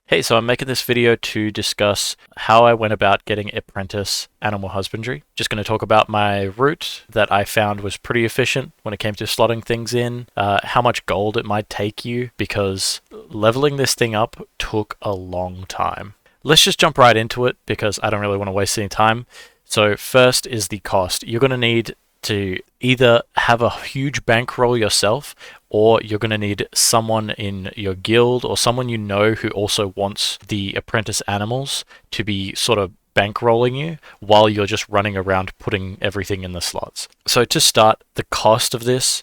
Hey, so I'm making this video to discuss how I went about getting Apprentice animal husbandry. Just going to talk about my route that I found was pretty efficient when it came to slotting things in, how much gold it might take you, because leveling this thing up took a long time. Let's just jump right into it because I don't really want to waste any time. So first is the cost. You're going to need to either have a huge bankroll yourself, or you're going to need someone in your guild or someone you know who also wants the apprentice animals to be sort of bankrolling you while you're just running around putting everything in the slots. So to start, the cost of this,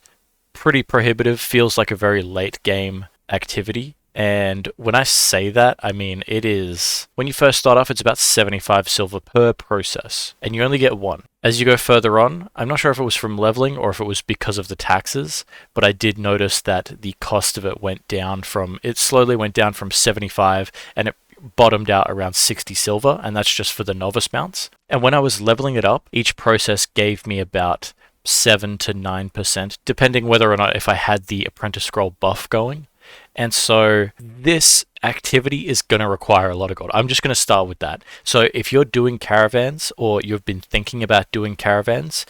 pretty prohibitive, feels like a very late game activity. And when I say that, I mean it is, when you first start off, it's about 75 silver per process, and you only get one. As you go further on, I'm not sure if it was from leveling or if it was because of the taxes, but I did notice that the cost of it slowly went down from 75, and it bottomed out around 60 silver, and that's just for the novice mounts. And when I was leveling it up, each process gave me about 7 to 9%, depending whether or not if I had the apprentice scroll buff going. And so this activity is going to require a lot of gold. I'm just going to start with that. So if you're doing caravans or you've been thinking about doing caravans,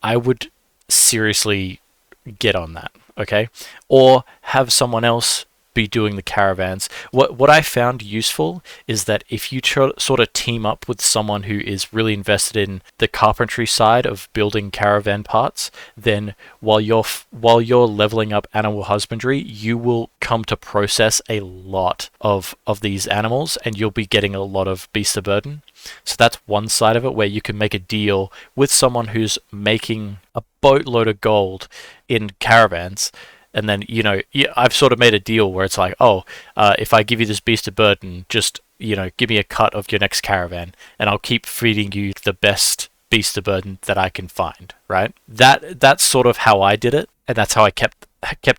I would seriously get on that, okay? Or have someone else be doing the caravans. What I found useful is that if you sort of team up with someone who is really invested in the carpentry side of building caravan parts, then while you're leveling up animal husbandry, you will come to process a lot of these animals, and you'll be getting a lot of beast of burden. So that's one side of it, where you can make a deal with someone who's making a boatload of gold in caravans. And then, I've sort of made a deal where it's like, if I give you this beast of burden, just, give me a cut of your next caravan, and I'll keep feeding you the best beast of burden that I can find, right? That's sort of how I did it, and that's how I kept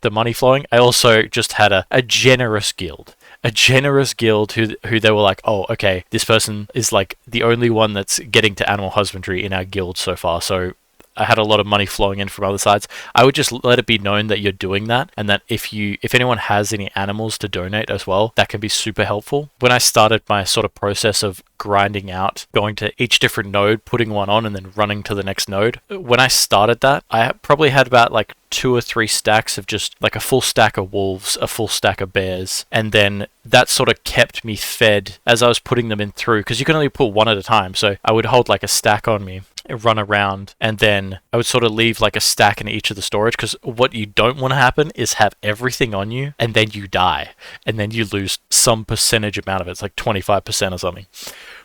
the money flowing. I also just had a generous guild. A generous guild who they were like, oh, okay, this person is like the only one that's getting to animal husbandry in our guild so far, so I had a lot of money flowing in from other sides. I would just let it be known that you're doing that, and that if anyone has any animals to donate as well, that can be super helpful. When I started my sort of process of grinding out, going to each different node, putting one on, and then running to the next node, when I started that, I probably had about like 2 or 3 stacks of just like a full stack of wolves, a full stack of bears, and then that sort of kept me fed as I was putting them in through, because you can only put one at a time. So I would hold like a stack on me, run around, and then I would sort of leave like a stack in each of the storage, because what you don't want to happen is have everything on you and then you die and then you lose some percentage amount of it. It's like 25% or something.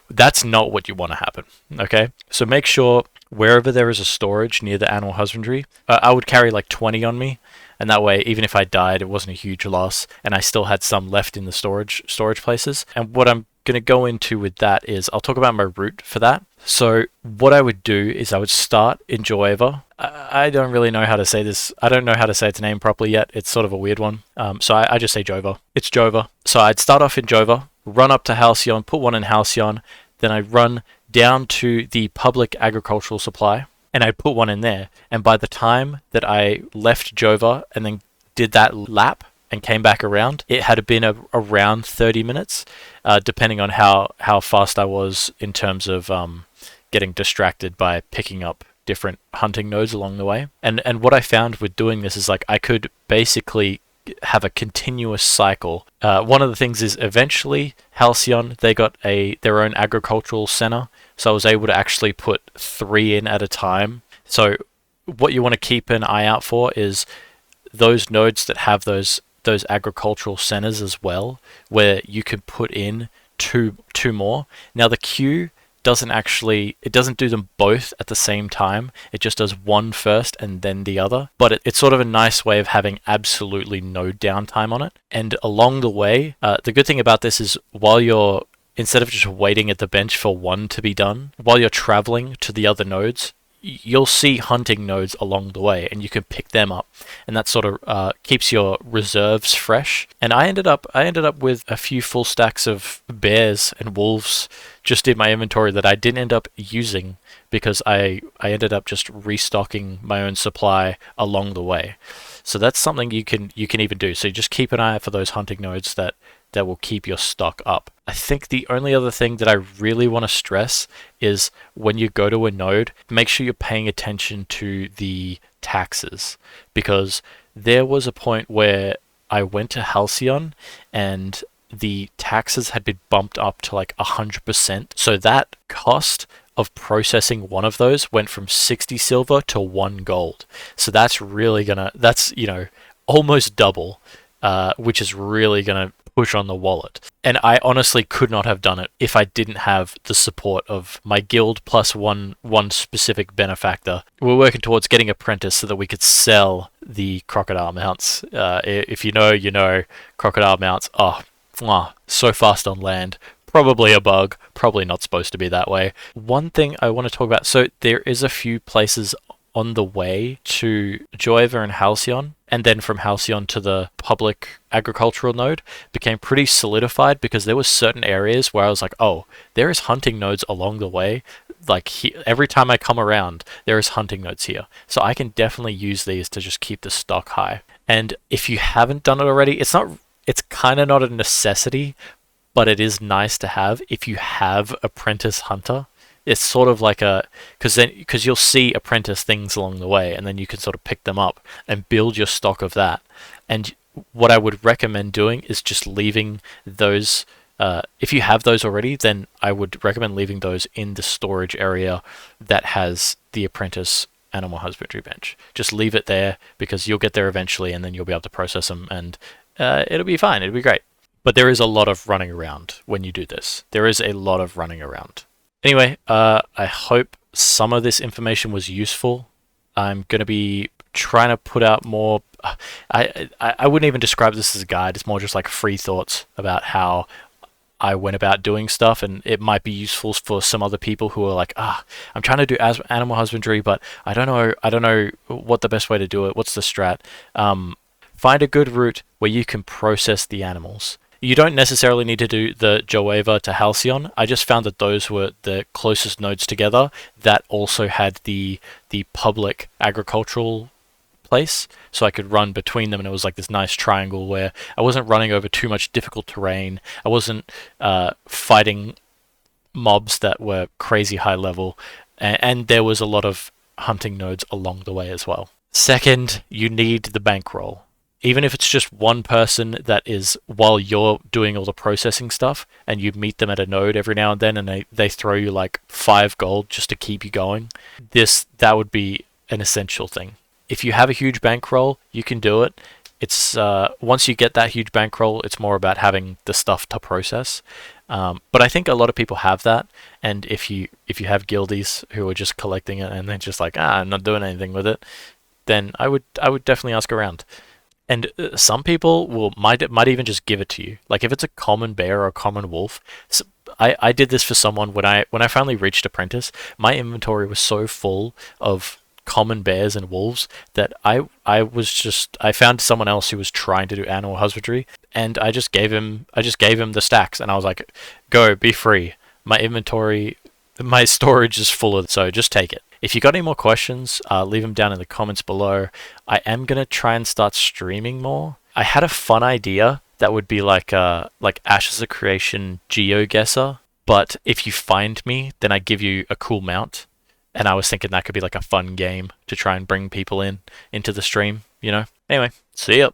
That's not what you want to happen, okay? So make sure wherever there is a storage near the animal husbandry, I would carry like 20 on me, and that way even if I died, it wasn't a huge loss, and I still had some left in the storage places. And what I'm going to go into with that is I'll talk about my route for that. So what I would do is I would start in Joeva. I don't really know how to say this. I don't know how to say its name properly yet. It's sort of a weird one. So I just say Jova. It's Jova. So I'd start off in Jova, run up to Halcyon, put one in Halcyon, then I'd run down to the public agricultural supply, and I'd put one in there. And by the time that I left Jova and then did that lap and came back around, it had been around 30 minutes, depending on how fast I was in terms of getting distracted by picking up different hunting nodes along the way. And what I found with doing this is like I could basically have a continuous cycle. One of the things is eventually Halcyon, they got their own agricultural center, so I was able to actually put 3 in at a time. So what you want to keep an eye out for is those nodes that have those agricultural centers as well, where you can put in two more. Now the queue doesn't do them both at the same time. It just does one first and then the other. But it's sort of a nice way of having absolutely no downtime on it. And along the way, the good thing about this is instead of just waiting at the bench for one to be done, while you're traveling to the other nodes, you'll see hunting nodes along the way, and you can pick them up, and that sort of keeps your reserves fresh. And I ended up with a few full stacks of bears and wolves just in my inventory that I didn't end up using, because I ended up just restocking my own supply along the way. So that's something you can even do. So you just keep an eye out for those hunting nodes that that will keep your stock up. I think the only other thing that I really want to stress is when you go to a node, make sure you're paying attention to the taxes, because there was a point where I went to Halcyon and the taxes had been bumped up to like 100%. So that cost of processing one of those went from 60 silver to 1 gold. So that's really that's, almost double, which is really gonna push on the wallet. And I honestly could not have done it if I didn't have the support of my guild plus one specific benefactor. We're working towards getting Apprentice so that we could sell the crocodile mounts. If you know, crocodile mounts. Oh, so fast on land. Probably a bug. Probably not supposed to be that way. One thing I want to talk about. So there is a few places on the way to Joeva and Halcyon, and then from Halcyon to the public agricultural node became pretty solidified, because there was certain areas where I was like, oh, there is hunting nodes along the way. Like every time I come around, there is hunting nodes here. So I can definitely use these to just keep the stock high. And if you haven't done it already, it's kind of not a necessity, but it is nice to have if you have Apprentice Hunter. It's sort of like because you'll see Apprentice things along the way, and then you can sort of pick them up and build your stock of that. And what I would recommend doing is just leaving those. If you have those already, then I would recommend leaving those in the storage area that has the Apprentice Animal Husbandry bench. Just leave it there, because you'll get there eventually, and then you'll be able to process them, and it'll be fine. It'll be great. But there is a lot of running around when you do this. There is a lot of running around. Anyway, I hope some of this information was useful. I'm going to be trying to put out more. I wouldn't even describe this as a guide. It's more just like free thoughts about how I went about doing stuff, and it might be useful for some other people who are like, I'm trying to do animal husbandry, but I don't know what the best way to do it. What's the strat? Find a good route where you can process the animals. You don't necessarily need to do the Joeva to Halcyon. I just found that those were the closest nodes together that also had the public agricultural place, so I could run between them, and it was like this nice triangle where I wasn't running over too much difficult terrain. I wasn't fighting mobs that were crazy high level, and there was a lot of hunting nodes along the way as well. Second, you need the bankroll. Even if it's just one person that is, while you're doing all the processing stuff, and you meet them at a node every now and then, and they throw you like 5 gold just to keep you going, that would be an essential thing. If you have a huge bankroll, you can do it. It's once you get that huge bankroll, it's more about having the stuff to process. But I think a lot of people have that, and if you have guildies who are just collecting it and they're just like, I'm not doing anything with it, then I would definitely ask around. And some people might even just give it to you. Like if it's a common bear or a common wolf. So I did this for someone when I finally reached Apprentice. My inventory was so full of common bears and wolves that I found someone else who was trying to do animal husbandry, and I just gave him the stacks, and I was like, go, be free. My storage is full of, so just take it. If you got any more questions, leave them down in the comments below. I am going to try and start streaming more. I had a fun idea that would be like Ashes of Creation GeoGuessr, but if you find me, then I give you a cool mount. And I was thinking that could be like a fun game to try and bring people into the stream, Anyway, see ya.